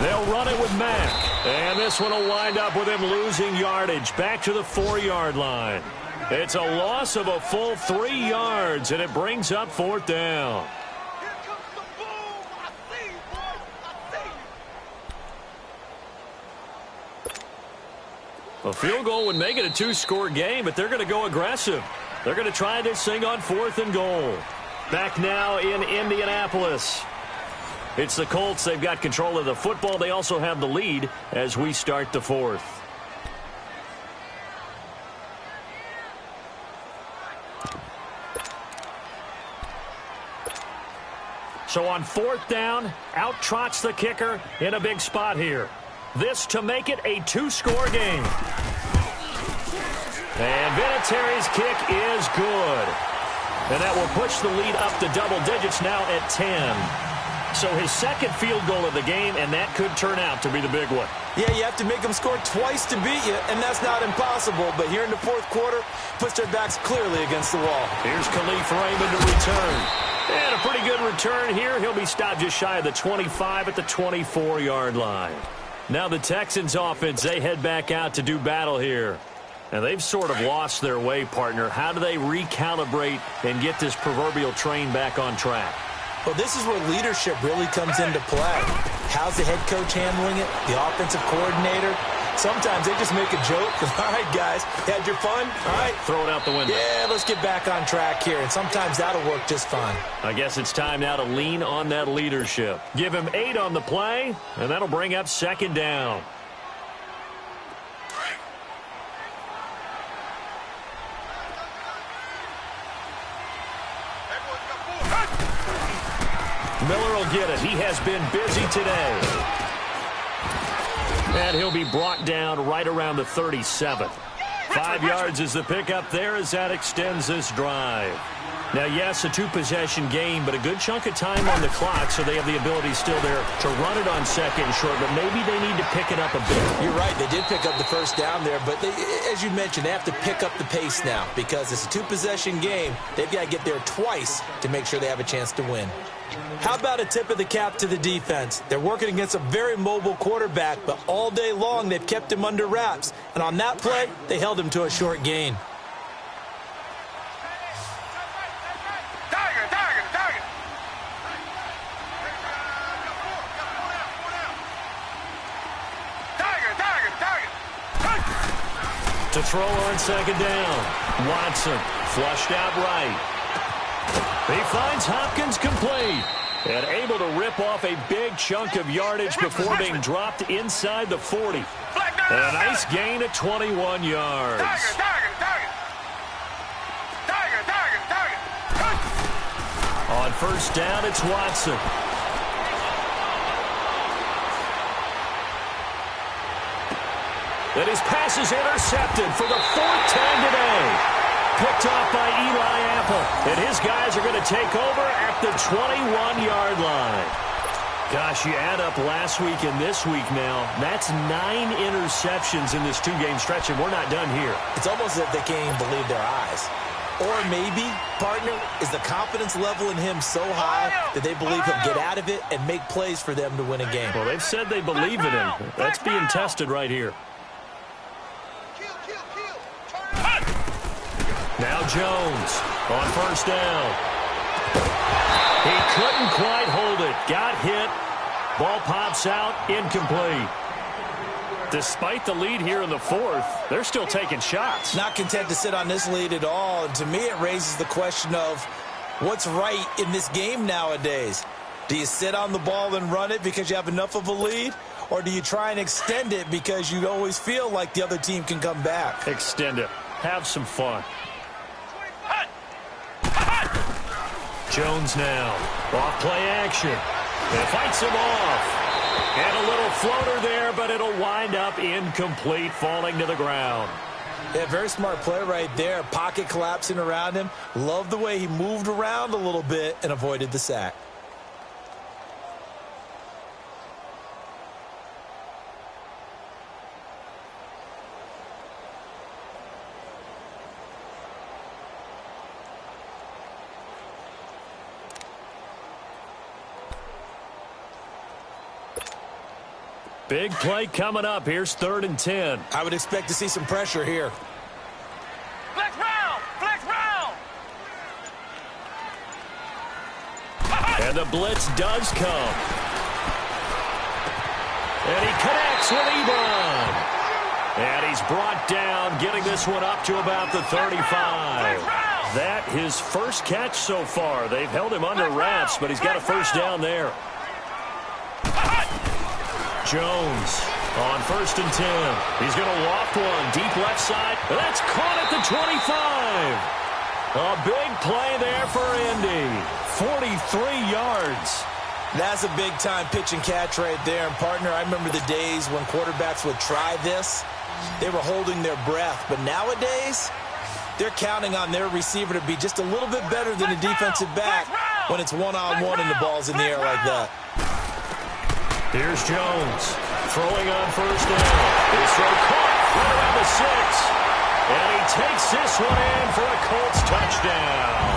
They'll run it with Mack. And this one will wind up with him losing yardage back to the 4-yard line. It's a loss of a full 3 yards, and it brings up 4th down. Here comes the boom. I see you, boy. I see you. A field goal would make it a 2-score game, but they're going to go aggressive. They're going to try this thing on 4th and goal. Back now in Indianapolis. It's the Colts. They've got control of the football. They also have the lead as we start the 4th. So on 4th down, out trots the kicker in a big spot here. This to make it a 2-score game. And Vinatieri's kick is good. And that will push the lead up to double digits now at 10. So his second field goal of the game, and that could turn out to be the big one. Yeah, you have to make them score twice to beat you, and that's not impossible. But here in the 4th quarter, puts their backs clearly against the wall. Here's Khalif Raymond to return. And a pretty good return here. He'll be stopped just shy of the 25 at the 24-yard line. Now the Texans offense, they head back out to do battle here. And they've sort of lost their way, partner. How do they recalibrate and get this proverbial train back on track? Well, this is where leadership really comes into play. How's the head coach handling it? The offensive coordinator? Sometimes they just make a joke. All right, guys, had your fun? All right. Throw it out the window. Yeah, let's get back on track here. And sometimes that'll work just fine. I guess it's time now to lean on that leadership. Give him 8 on the play, and that'll bring up 2nd down. Miller will get it. He has been busy today. And he'll be brought down right around the 37. 5 yards is the pickup there as that extends this drive. Now, yes, a 2-possession game, but a good chunk of time on the clock, so they have the ability still there to run it on 2nd and short, but maybe they need to pick it up a bit. You're right. They did pick up the 1st down there, but as you mentioned, they have to pick up the pace now because it's a 2-possession game. They've got to get there twice to make sure they have a chance to win. How about a tip of the cap to the defense? They're working against a very mobile quarterback, but all day long they've kept him under wraps. And on that play, they held him to a short gain. To throw on 2nd down. Watson flushed out right. He finds Hopkins complete and able to rip off a big chunk of yardage before being dropped inside the 40. And a nice gain of 21 yards. On 1st down, it's Watson. And his pass is intercepted for the 4th time today. Picked off by Eli Apple. And his guys are going to take over at the 21-yard line. Gosh, you add up last week and this week now. That's 9 interceptions in this 2-game stretch, and we're not done here. It's almost as if they can't even believe their eyes. Or maybe, partner, is the confidence level in him so high that they believe he'll get out of it and make plays for them to win a game. Well, they've said they believe in him. That's being tested right here. Now Jones on 1st down. He couldn't quite hold it. Got hit. Ball pops out. Incomplete. Despite the lead here in the 4th, they're still taking shots. Not content to sit on this lead at all. And to me, it raises the question of what's right in this game nowadays. Do you sit on the ball and run it because you have enough of a lead? Or do you try and extend it because you always feel like the other team can come back? Extend it. Have some fun. Jones now. Off play action. And fights him off. And a little floater there, but it'll wind up incomplete, falling to the ground. Yeah, very smart play right there. Pocket collapsing around him. Love the way he moved around a little bit and avoided the sack. Big play coming up. Here's 3rd and 10. I would expect to see some pressure here. Let's round. And the blitz does come. And he connects with Ebron. And he's brought down, getting this one up to about the 35. That his first catch so far. They've held him under wraps, but he's got a first down there. Jones on 1st and 10. He's going to loft one deep left side. That's caught at the 25. A big play there for Indy. 43 yards. That's a big-time pitch and catch right there. And, partner, I remember the days when quarterbacks would try this. They were holding their breath. But nowadays, they're counting on their receiver to be just a little bit better than a defensive back when it's one-on-one and the ball's in the air like that. Here's Jones throwing on 1st down. His throw caught right around the 6. And he takes this one in for a Colts touchdown.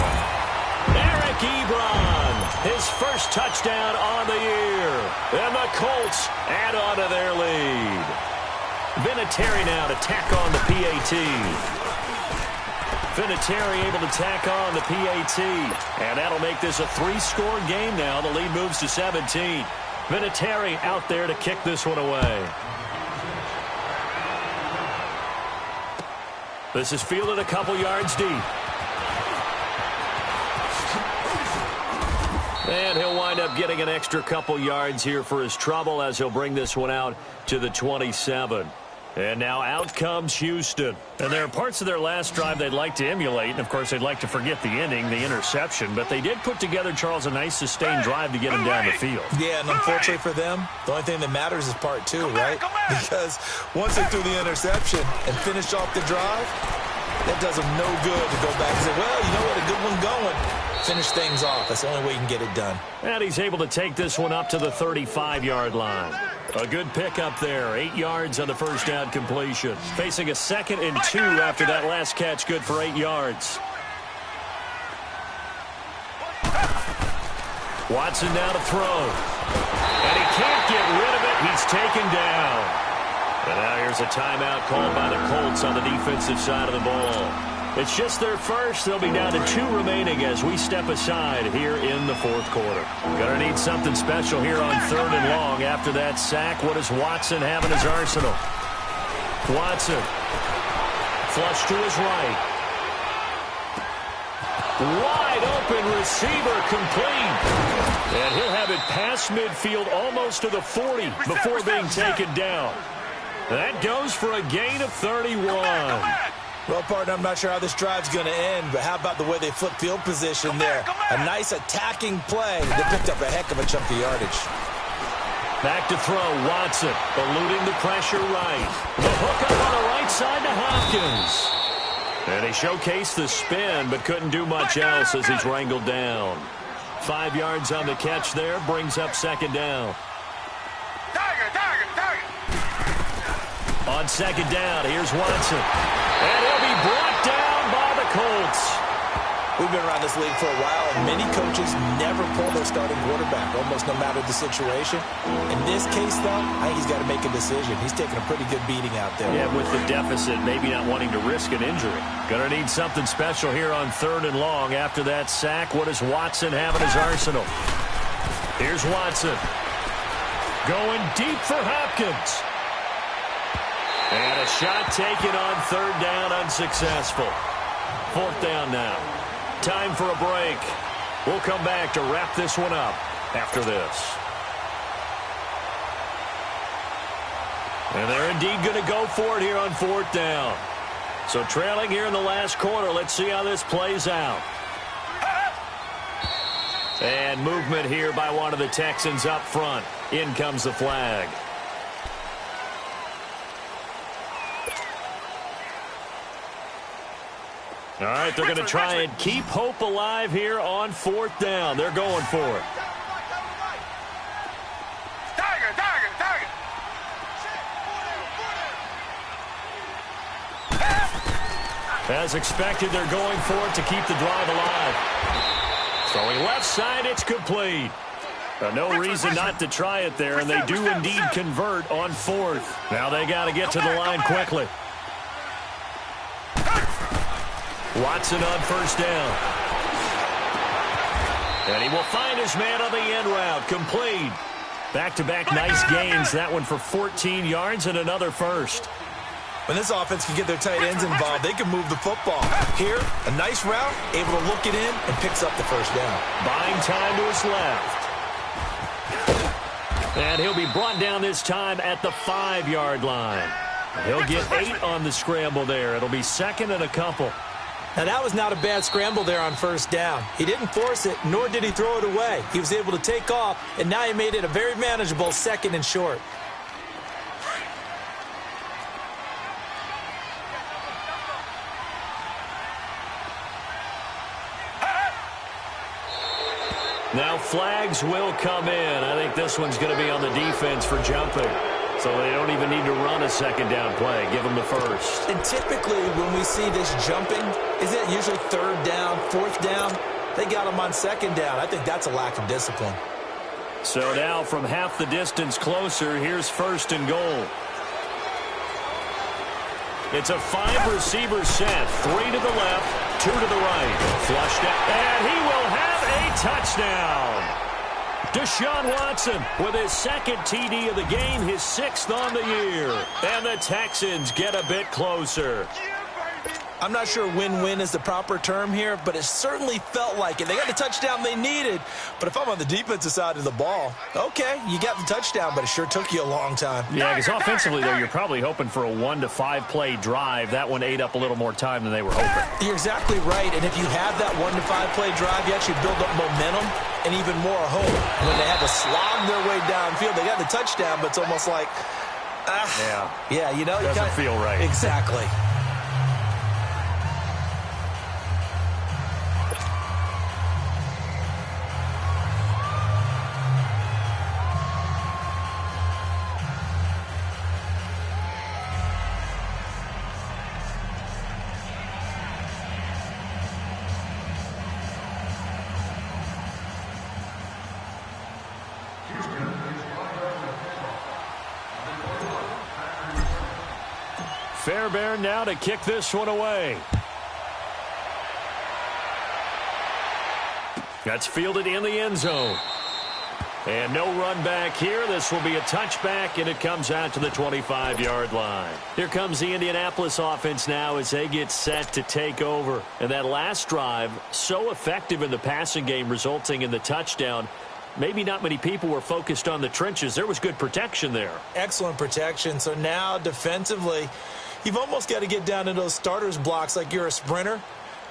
Eric Ebron, his first touchdown on the year. And the Colts add on to their lead. Vinatieri now to tack on the PAT. Vinatieri able to tack on the PAT. And that'll make this a 3-score game now. The lead moves to 17. Vinatieri out there to kick this one away. This is fielded a couple yards deep. And he'll wind up getting an extra couple yards here for his trouble as he'll bring this one out to the 27. And now out comes Houston. And there are parts of their last drive they'd like to emulate. And, of course, they'd like to forget the ending, the interception. But they did put together, Charles, a nice sustained drive to get him down the field. Yeah, and unfortunately for them, the only thing that matters is part 2, right? Because once they threw the interception and finished off the drive, that does them no good to go back and say, well, you know what, a good one going. Finish things off. That's the only way you can get it done. And he's able to take this one up to the 35-yard line. A good pickup there. 8 yards on the first down completion. Facing a 2nd and 2 after that last catch. Good for 8 yards. Watson now to throw. And he can't get rid of it. He's taken down. And now here's a timeout called by the Colts on the defensive side of the ball. It's just their first. They'll be down to 2 remaining as we step aside here in the 4th quarter. Gonna need something special here on 3rd and long. After that sack, what does Watson have in his arsenal? Watson. Flush to his right. Wide open receiver complete. And he'll have it past midfield almost to the 40 before being taken down. That goes for a gain of 31. Well, partner, I'm not sure how this drive's going to end, but how about the way they flip field position there? A nice attacking play. They picked up a heck of a chunk of yardage. Back to throw, Watson, eluding the pressure right. The hook up on the right side to Hopkins. And he showcased the spin, but couldn't do much else as he's wrangled down. 5 yards on the catch there, brings up 2nd down. On 2nd down, here's Watson. And he'll be brought down by the Colts. We've been around this league for a while, and many coaches never pull their starting quarterback, almost no matter the situation. In this case, though, I think he's got to make a decision. He's taking a pretty good beating out there. Yeah, with the deficit, maybe not wanting to risk an injury. Gonna need something special here on 3rd and long. After that sack, what does Watson have in his arsenal? Here's Watson. Going deep for Hopkins. And a shot taken on 3rd down, unsuccessful. 4th down now. Time for a break. We'll come back to wrap this one up after this. And they're indeed going to go for it here on 4th down. So trailing here in the last quarter. Let's see how this plays out. And movement here by one of the Texans up front. In comes the flag. All right, they're going to try and keep hope alive here on 4th down. They're going for it. As expected, they're going for it to keep the drive alive. Throwing left side, it's complete. No reason not to try it there, and they do indeed convert on 4th. Now they got to get to the line quickly. Watson on 1st down. And he will find his man on the end route. Complete. Back-to-back nice gains. That one for 14 yards and another first. When this offense can get their tight ends involved, they can move the football. Here, a nice route, able to look it in, and picks up the first down. Buying time to his left. And he'll be brought down this time at the 5-yard line. He'll get 8 on the scramble there. It'll be second and a couple. Now, that was not a bad scramble there on first down. He didn't force it, nor did he throw it away. He was able to take off, and now he made it a very manageable second and short. Now flags will come in. I think this one's going to be on the defense for jumping. So they don't even need to run a second down play. Give them the first. And typically when we see this jumping, isn't it usually third down, fourth down? They got them on second down. I think that's a lack of discipline. So now from half the distance closer, here's first and goal. It's a 5-receiver set. 3 to the left, 2 to the right. Flushed out, and he will have a touchdown. Deshaun Watson with his second TD of the game, his 6th on the year. And the Texans get a bit closer. I'm not sure win-win is the proper term here, but it certainly felt like it. They got the touchdown they needed, but if I'm on the defensive side of the ball, okay, you got the touchdown, but it sure took you a long time. Yeah, because offensively, though, you're probably hoping for a 1 to 5 play drive. That one ate up a little more time than they were hoping. You're exactly right, and if you have that 1 to 5 play drive, you actually build up momentum and even more hope. When they had to slog their way downfield, they got the touchdown, but it's almost like, yeah, you know, doesn't feel right. Exactly. Fairbairn now to kick this one away. That's fielded in the end zone. And no run back here. This will be a touchback, and it comes out to the 25-yard line. Here comes the Indianapolis offense now as they get set to take over. And that last drive, so effective in the passing game, resulting in the touchdown. Maybe not many people were focused on the trenches. There was good protection there. Excellent protection. So now defensively, you've almost got to get down to those starters blocks like you're a sprinter.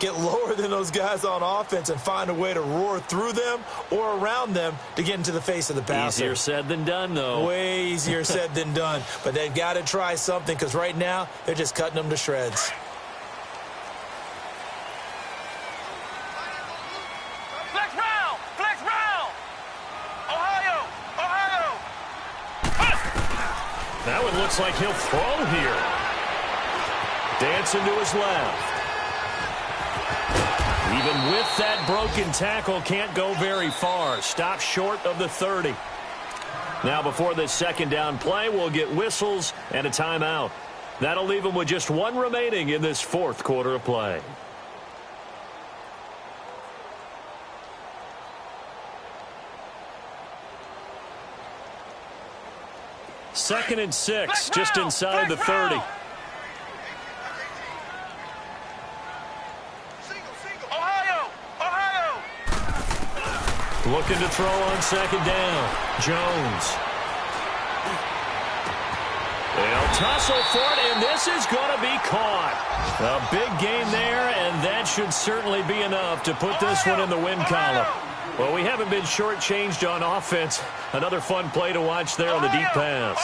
Get lower than those guys on offense and find a way to roar through them or around them to get into the face of the passer. Easier said than done, though. Way easier said than done. But they've got to try something because right now they're just cutting them to shreds. Flex round! Flex round! Ohio! Ohio! That one looks like he'll throw here. Dancing to his left. Even with that broken tackle, can't go very far. Stop short of the 30. Now before this second down play, we'll get whistles and a timeout. That'll leave them with just one remaining in this fourth quarter of play. Second and 6, just inside the 30. Looking to throw on second down. Jones. They'll tussle for it, and this is going to be caught. A big gain there, and that should certainly be enough to put this one in the win column. Well, we haven't been shortchanged on offense. Another fun play to watch there on the deep pass.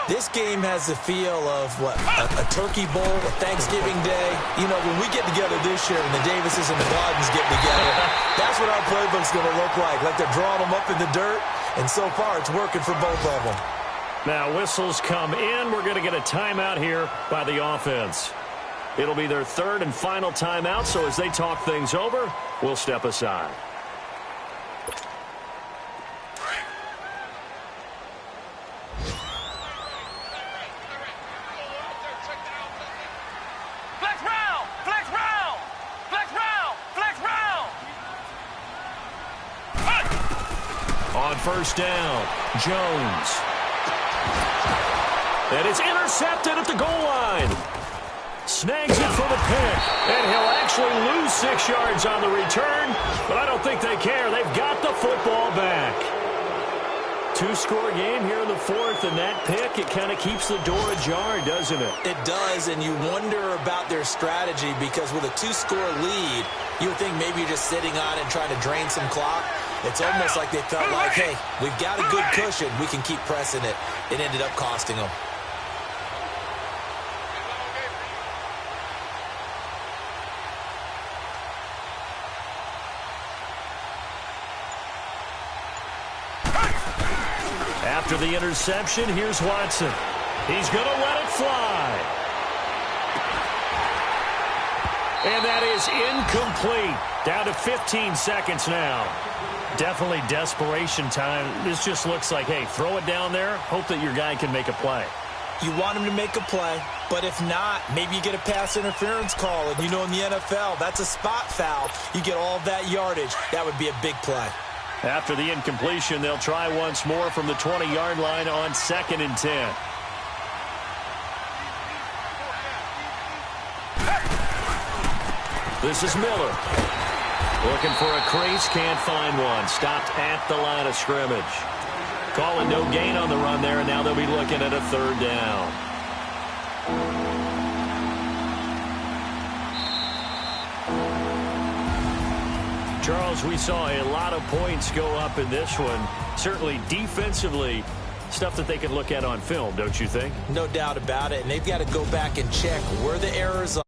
This game has the feel of, what, a turkey bowl, a Thanksgiving day. You know, when we get together this year and the Davises and the Gardens get together, that's what our playbook's going to look like. Like they're drawing them up in the dirt, and so far it's working for both of them. Now whistles come in. We're going to get a timeout here by the offense. It'll be their third and final timeout, so as they talk things over, we'll step aside. first down. Jones. And it's intercepted at the goal line. Snags it for the pick. And he'll actually lose 6 yards on the return, but I don't think they care. They've got the football back. 2-score game here in the fourth, and that pick, it kind of keeps the door ajar, doesn't it? It does, and you wonder about their strategy because with a 2-score lead, you would think maybe you're just sitting on it and trying to drain some clock. It's almost like they felt like, hey, we've got a good cushion. We can keep pressing it. It ended up costing them. After the interception, here's Watson. He's going to let it fly. And that is incomplete. Down to 15 seconds now. Definitely desperation time. This just looks like, hey, throw it down there. Hope that your guy can make a play. You want him to make a play, but if not, maybe you get a pass interference call. And you know in the NFL, that's a spot foul. You get all of that yardage. That would be a big play. After the incompletion, they'll try once more from the 20-yard line on 2nd and 10. This is Miller. Looking for a crease, can't find one. Stopped at the line of scrimmage. Calling no gain on the run there, and now they'll be looking at a 3rd down. Charles, we saw a lot of points go up in this one. Certainly defensively, stuff that they can look at on film, don't you think? No doubt about it, and they've got to go back and check where the errors are.